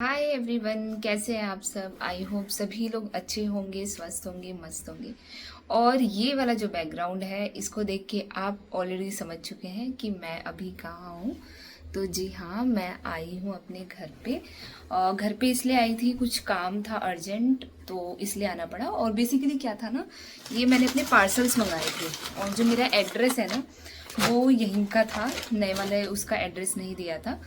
Hi everyone, कैसे हैं आप सब। आई होप सभी लोग अच्छे होंगे, स्वस्थ होंगे, मस्त होंगे। और ये वाला जो बैकग्राउंड है, इसको देख के आप ऑलरेडी समझ चुके हैं कि मैं अभी कहाँ हूँ। तो जी हाँ, मैं आई हूँ अपने घर पे। घर पे इसलिए आई थी, कुछ काम था अर्जेंट, तो इसलिए आना पड़ा। और बेसिकली क्या था ना, ये मैंने अपने पार्सल्स मंगाए थे, और जो मेरा एड्रेस है ना, वो यहीं का था। नए वाले उसका एड्रेस नहीं दिया था,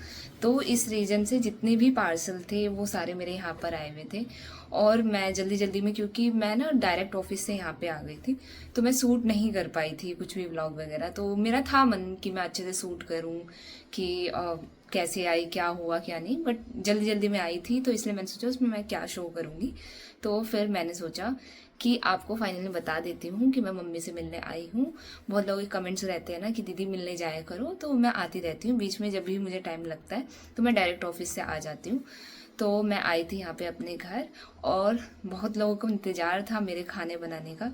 तो इस रीजन से जितने भी पार्सल थे वो सारे मेरे यहाँ पर आए हुए थे। और मैं जल्दी जल्दी में, क्योंकि मैं ना डायरेक्ट ऑफिस से यहाँ पे आ गई थी, तो मैं सूट नहीं कर पाई थी कुछ भी व्लॉग वगैरह। तो मेरा था मन कि मैं अच्छे से सूट करूँ, कि कैसे आई, क्या हुआ क्या नहीं, बट जल्दी जल्दी में आई थी, तो इसलिए मैंने सोचा उसमें मैं क्या शो करूँगी। तो फिर मैंने सोचा कि आपको फाइनली बता देती हूँ कि मैं मम्मी से मिलने आई हूँ। बहुत लोगों के कमेंट्स रहते हैं ना कि दीदी मिलने जाया करो, तो मैं आती रहती हूँ बीच में, जब भी मुझे टाइम लगता है तो मैं डायरेक्ट ऑफिस से आ जाती हूँ। तो मैं आई थी यहाँ पे अपने घर, और बहुत लोगों को इंतज़ार था मेरे खाने बनाने का।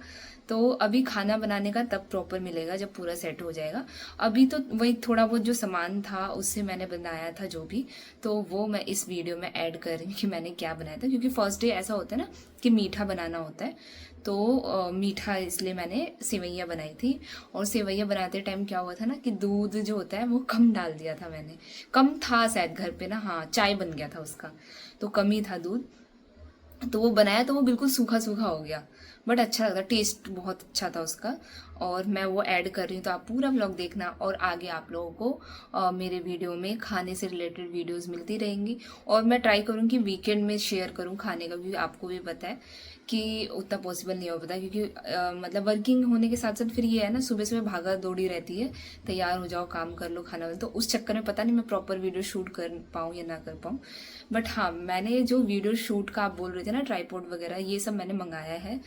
तो अभी खाना बनाने का तब प्रॉपर मिलेगा जब पूरा सेट हो जाएगा। अभी तो वही थोड़ा बहुत जो सामान था उससे मैंने बनाया था जो भी, तो वो मैं इस वीडियो में ऐड कर रही हूँ कि मैंने क्या बनाया था। क्योंकि फर्स्ट डे ऐसा होता है ना कि मीठा बनाना होता है, तो मीठा इसलिए मैंने सेवैयाँ बनाई थी। और सेवैयाँ बनाते टाइम क्या हुआ था ना कि दूध जो होता है वो कम डाल दिया था मैंने। कम था शायद घर पे ना, हाँ, चाय बन गया था उसका, तो कम ही था दूध। तो वो बनाया तो वो बिल्कुल सूखा सूखा हो गया, बट अच्छा लगा, टेस्ट बहुत अच्छा था उसका। और मैं वो ऐड कर रही हूँ, तो आप पूरा व्लॉग देखना। और आगे आप लोगों को मेरे वीडियो में खाने से रिलेटेड वीडियोस मिलती रहेंगी। और मैं ट्राई करूँ कि वीकेंड में शेयर करूँ खाने का, क्योंकि आपको भी पता है कि उतना पॉसिबल नहीं हो पाता। क्योंकि मतलब वर्किंग होने के साथ साथ फिर ये है ना, सुबह सुबह भागा दौड़ी रहती है, तैयार हो जाओ, काम कर लो, खाना बना, तो उस चक्कर में पता नहीं मैं प्रॉपर वीडियो शूट कर पाऊँ या ना कर पाऊँ। बट हाँ, मैंने जो वीडियो शूट का आप बोल रहे थे ना, ट्राईपॉड वगैरह, ये सब मैंने मंगाया है।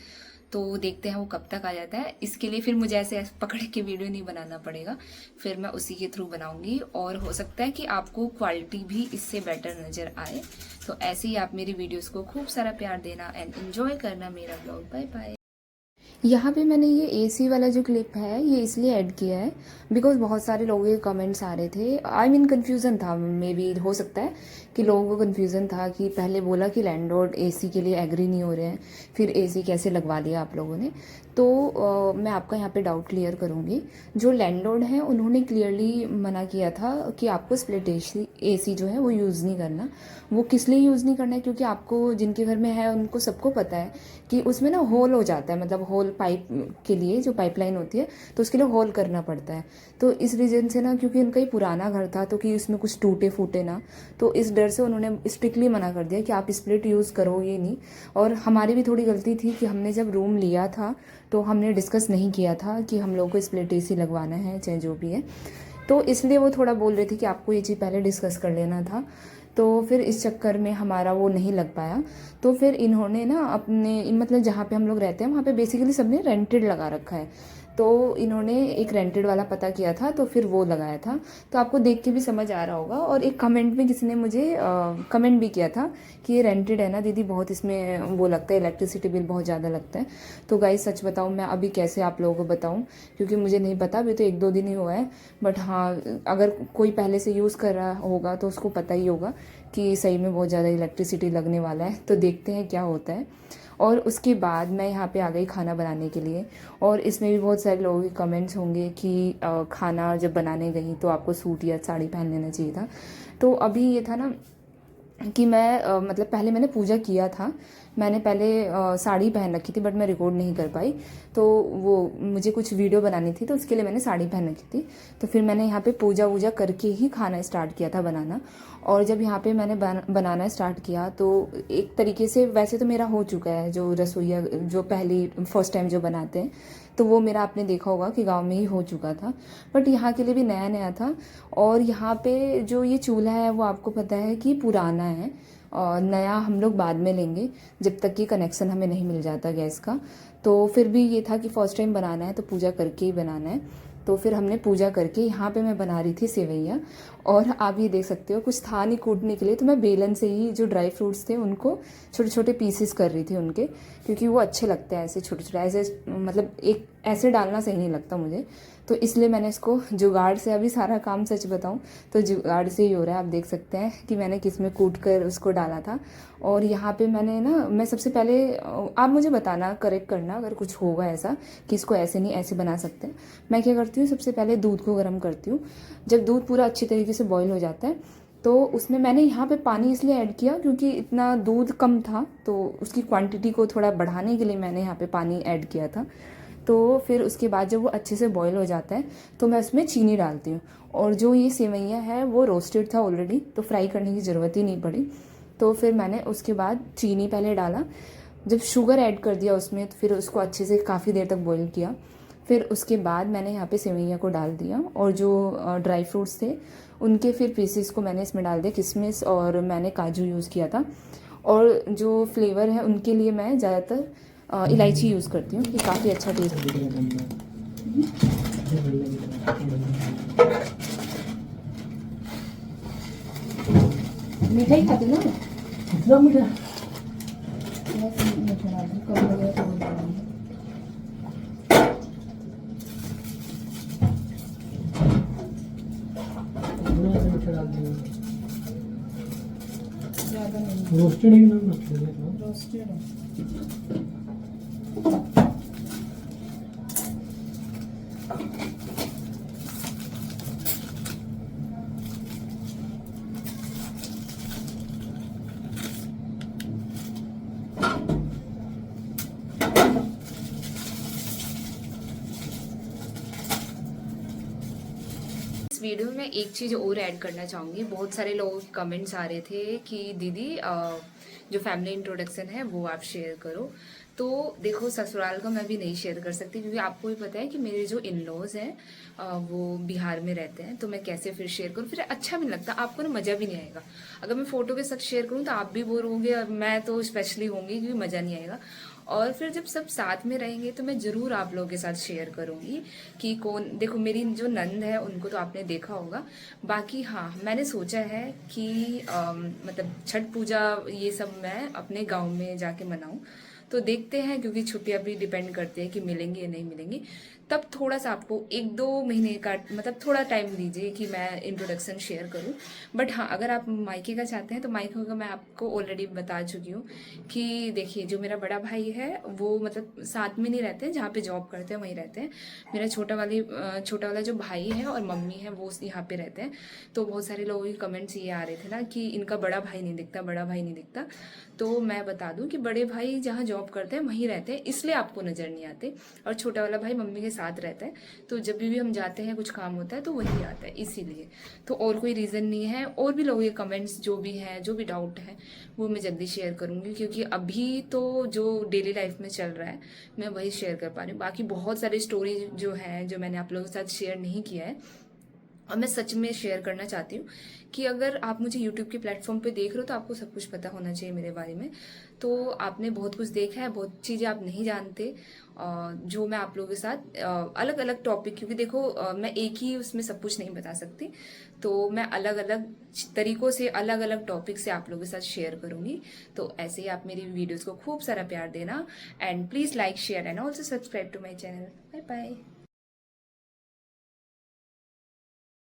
तो देखते हैं वो कब तक आ जाता है। इसके लिए फिर मुझे ऐसे पकड़ के वीडियो नहीं बनाना पड़ेगा, फिर मैं उसी के थ्रू बनाऊंगी। और हो सकता है कि आपको क्वालिटी भी इससे बेटर नज़र आए। तो ऐसे ही आप मेरी वीडियोस को खूब सारा प्यार देना एंड एंजॉय करना मेरा ब्लॉग। Bye bye. यहाँ पे मैंने ये एसी वाला जो क्लिप है ये इसलिए ऐड किया है बिकॉज बहुत सारे लोगों के कमेंट्स आ रहे थे। आई मीन कन्फ्यूज़न था, मे बी हो सकता है कि लोगों को कन्फ्यूज़न था कि पहले बोला कि लैंडलॉर्ड एसी के लिए एग्री नहीं हो रहे हैं, फिर एसी कैसे लगवा दिया आप लोगों ने। तो मैं आपका यहाँ पे डाउट क्लियर करूँगी। जो लैंडलॉर्ड हैं उन्होंने क्लियरली मना किया था कि आपको स्प्लिट एसी जो है वो यूज़ नहीं करना। वो किस लिए यूज़ नहीं करना है, क्योंकि आपको जिनके घर में है उनको सबको पता है कि उसमें ना होल हो जाता है, मतलब होल पाइप के लिए जो पाइपलाइन होती है तो उसके लिए होल करना पड़ता है। तो इस रीज़न से ना, क्योंकि उनका ही पुराना घर था तो कि उसमें कुछ टूटे फूटे ना, तो इस डर से उन्होंने स्ट्रिक्टली मना कर दिया कि आप स्प्लिट यूज़ करो, ये नहीं। और हमारी भी थोड़ी गलती थी कि हमने जब रूम लिया था तो हमने डिस्कस नहीं किया था कि हम लोग को स्प्लिट एसी लगवाना है, चाहे जो भी है। तो इसलिए वो थोड़ा बोल रहे थे कि आपको ये चीज़ पहले डिस्कस कर लेना था। तो फिर इस चक्कर में हमारा वो नहीं लग पाया। तो फिर इन्होंने ना अपने मतलब जहाँ पे हम लोग रहते हैं वहाँ पे बेसिकली सबने रेंटेड लगा रखा है। तो इन्होंने एक रेंटेड वाला पता किया था, तो फिर वो लगाया था। तो आपको देख के भी समझ आ रहा होगा। और एक कमेंट में किसी ने मुझे कमेंट भी किया था कि ये रेंटेड है ना दीदी, बहुत इसमें वो लगता है, इलेक्ट्रिसिटी बिल बहुत ज़्यादा लगता है। तो गाइस सच बताऊँ, मैं अभी कैसे आप लोगों को बताऊँ, क्योंकि मुझे नहीं पता, अभी तो 1-2 दिन ही हुआ है। बट हाँ, अगर कोई पहले से यूज़ कर रहा होगा तो उसको पता ही होगा कि सही में बहुत ज़्यादा इलेक्ट्रिसिटी लगने वाला है। तो देखते हैं क्या होता है। और उसके बाद मैं यहाँ पे आ गई खाना बनाने के लिए। और इसमें भी बहुत सारे लोगों के कमेंट्स होंगे कि खाना जब बनाने गई तो आपको सूट या साड़ी पहन लेना चाहिए था। तो अभी ये था ना कि मैं मतलब पहले मैंने पूजा किया था। मैंने पहले साड़ी पहन रखी थी, बट मैं रिकॉर्ड नहीं कर पाई। तो वो मुझे कुछ वीडियो बनानी थी, तो उसके लिए मैंने साड़ी पहन रखी थी। तो फिर मैंने यहाँ पे पूजा वूजा करके ही खाना स्टार्ट किया था बनाना। और जब यहाँ पे मैंने बनाना स्टार्ट किया तो एक तरीके से वैसे तो मेरा हो चुका है, जो रसोईया जो पहली फर्स्ट टाइम जो बनाते हैं, तो वो मेरा आपने देखा होगा कि गांव में ही हो चुका था। बट यहाँ के लिए भी नया नया था। और यहाँ पे जो ये चूल्हा है वो आपको पता है कि पुराना है, और नया हम लोग बाद में लेंगे जब तक कि कनेक्शन हमें नहीं मिल जाता गैस का। तो फिर भी ये था कि फर्स्ट टाइम बनाना है तो पूजा करके ही बनाना है। तो फिर हमने पूजा करके यहाँ पे मैं बना रही थी सेवैयाँ। और आप ये देख सकते हो कुछ था नहीं कूटने के लिए, तो मैं बेलन से ही जो ड्राई फ्रूट्स थे उनको छोटे छोटे पीसेस कर रही थी उनके, क्योंकि वो अच्छे लगते हैं ऐसे छोटे छोटे, ऐसे मतलब एक ऐसे डालना सही नहीं लगता मुझे, तो इसलिए मैंने इसको जुगाड़ से, अभी सारा काम सच बताऊं तो जुगाड़ से ही हो रहा है। आप देख सकते हैं कि मैंने किस में कूट कर उसको डाला था। और यहाँ पे मैंने ना, मैं सबसे पहले, आप मुझे बताना, करेक्ट करना अगर कुछ होगा ऐसा कि इसको ऐसे नहीं ऐसे बना सकते हैं। मैं क्या करती हूँ, सबसे पहले दूध को गर्म करती हूँ। जब दूध पूरा अच्छी तरीके से बॉईल हो जाता है तो उसमें मैंने यहाँ पे पानी इसलिए ऐड किया क्योंकि इतना दूध कम था, तो उसकी क्वांटिटी को थोड़ा बढ़ाने के लिए मैंने यहाँ पे पानी ऐड किया था। तो फिर उसके बाद जब वो अच्छे से बॉईल हो जाता है तो मैं उसमें चीनी डालती हूँ। और जो ये सेवइयाँ है वो रोस्टेड था ऑलरेडी, तो फ्राई करने की ज़रूरत ही नहीं पड़ी। तो फिर मैंने उसके बाद चीनी पहले डाला, जब शुगर ऐड कर दिया उसमें तो फिर उसको अच्छे से काफ़ी देर तक बॉईल किया। फिर उसके बाद मैंने यहाँ पे सेवइयाँ को डाल दिया, और जो ड्राई फ्रूट्स थे उनके फिर पीसेस को मैंने इसमें डाल दिया, किशमिश और मैंने काजू यूज़ किया था। और जो फ्लेवर है उनके लिए मैं ज़्यादातर इलायची यूज़ करती हूँ, ये काफ़ी अच्छा टेस्ट। मीठा ही खाते ना, इतना मीठा? मीठा डाल दूँ कम वगैरह तो डालूंगी। मीठा डाल दिया। ज़्यादा नहीं, रोस्टेड है कि नॉन रोस्टेड है? रोस्टेड है। इस वीडियो में एक चीज़ और ऐड करना चाहूँगी। बहुत सारे लोगों के कमेंट्स आ रहे थे कि दीदी जो फैमिली इंट्रोडक्शन है वो आप शेयर करो। तो देखो, ससुराल का मैं भी नहीं शेयर कर सकती क्योंकि आपको भी पता है कि मेरे जो इन लॉज हैं वो बिहार में रहते हैं, तो मैं कैसे फिर शेयर करूँ, फिर अच्छा भी नहीं लगता, आपको ना मज़ा भी नहीं आएगा। अगर मैं फ़ोटो के साथ शेयर करूँ तो आप भी बोर होंगे और मैं तो स्पेशली होंगी क्योंकि मज़ा नहीं आएगा। और फिर जब सब साथ में रहेंगे तो मैं ज़रूर आप लोगों के साथ शेयर करूँगी कि कौन, देखो मेरी जो नंद है उनको तो आपने देखा होगा। बाकी हाँ, मैंने सोचा है कि मतलब छठ पूजा ये सब मैं अपने गांव में जाके मनाऊं। तो देखते हैं, क्योंकि छुट्टियां भी डिपेंड करती है कि मिलेंगी या नहीं मिलेंगी। तब थोड़ा सा आपको 1-2 महीने का मतलब थोड़ा टाइम दीजिए कि मैं इंट्रोडक्शन शेयर करूं। बट हाँ, अगर आप मायके का चाहते हैं तो मायके का मैं आपको ऑलरेडी बता चुकी हूँ कि देखिए, जो मेरा बड़ा भाई है वो मतलब साथ में नहीं रहते हैं, जहाँ पे जॉब करते हैं वहीं रहते हैं। मेरा छोटा वाला जो भाई है और मम्मी है वो यहाँ पे रहते हैं। तो बहुत सारे लोगों के कमेंट्स ये आ रहे थे ना कि इनका बड़ा भाई नहीं दिखता, बड़ा भाई नहीं दिखता। तो मैं बता दूं कि बड़े भाई जहाँ जॉब करते हैं वहीं रहते हैं, इसलिए आपको नज़र नहीं आते। और छोटा वाला भाई मम्मी के साथ रहता है, तो जब भी हम जाते हैं कुछ काम होता है तो वही आता है, इसीलिए। तो और कोई रीज़न नहीं है। और भी लोगों के कमेंट्स जो भी हैं, जो भी डाउट है, वो मैं जल्दी शेयर करूँगी, क्योंकि अभी तो जो डेली लाइफ में चल रहा है मैं वही शेयर कर पा रही हूँ। बाकी बहुत सारी स्टोरी जो है जो मैंने आप लोगों के साथ शेयर नहीं किया है, और मैं सच में शेयर करना चाहती हूँ कि अगर आप मुझे यूट्यूब के प्लेटफॉर्म पे देख रहे हो तो आपको सब कुछ पता होना चाहिए मेरे बारे में। तो आपने बहुत कुछ देखा है, बहुत चीज़ें आप नहीं जानते, जो मैं आप लोगों के साथ अलग अलग टॉपिक, क्योंकि देखो मैं एक ही उसमें सब कुछ नहीं बता सकती, तो मैं अलग अलग तरीकों से अलग अलग टॉपिक से आप लोगों के साथ शेयर करूँगी। तो ऐसे ही आप मेरी वीडियोज़ को खूब सारा प्यार देना, and please like share and also subscribe to my channel. Bye bye.